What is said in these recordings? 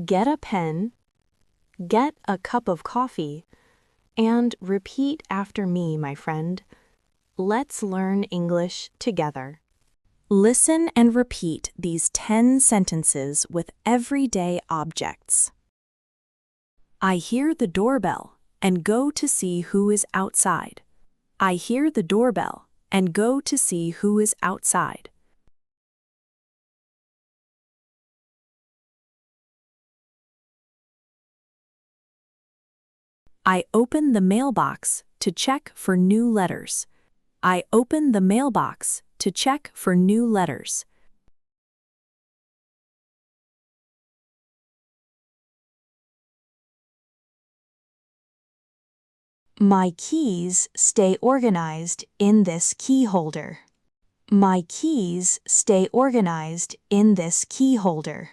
get a pen, get a cup of coffee, and repeat after me, my friend. Let's learn English together. Listen and repeat these 10 sentences with everyday objects. I hear the doorbell and go to see who is outside. I hear the doorbell and go to see who is outside. I open the mailbox to check for new letters. I open the mailbox to check for new letters. My keys stay organized in this key holder. My keys stay organized in this key holder.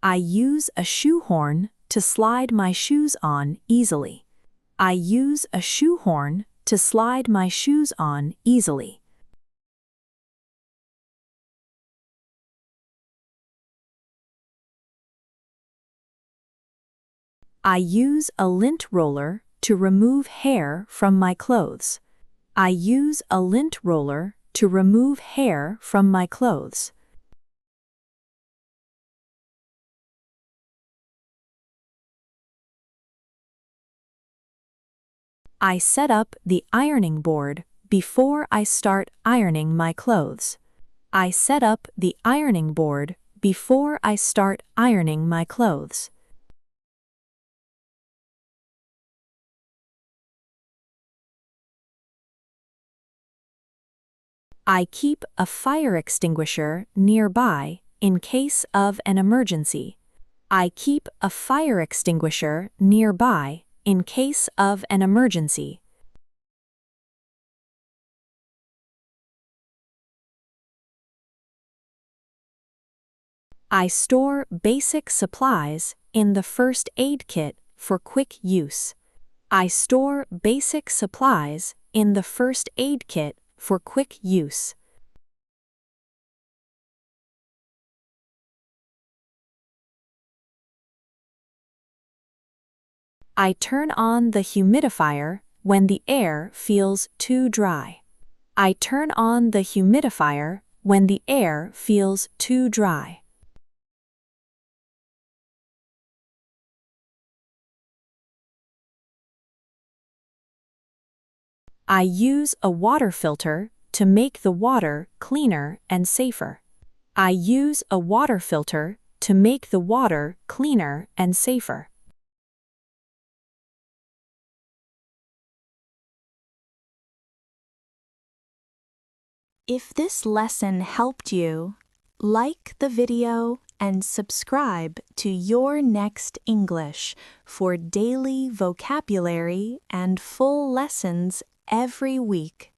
I use a shoehorn to slide my shoes on easily. I use a shoehorn to slide my shoes on easily. I use a lint roller to remove hair from my clothes. I use a lint roller to remove hair from my clothes. I set up the ironing board before I start ironing my clothes. I set up the ironing board before I start ironing my clothes. I keep a fire extinguisher nearby in case of an emergency. I keep a fire extinguisher nearby in case of an emergency. I store basic supplies in the first aid kit for quick use. I store basic supplies in the first aid kit for quick use. I turn on the humidifier when the air feels too dry. I turn on the humidifier when the air feels too dry. I use a water filter to make the water cleaner and safer. I use a water filter to make the water cleaner and safer. If this lesson helped you, like the video and subscribe to Your Next English for daily vocabulary and full lessons every week.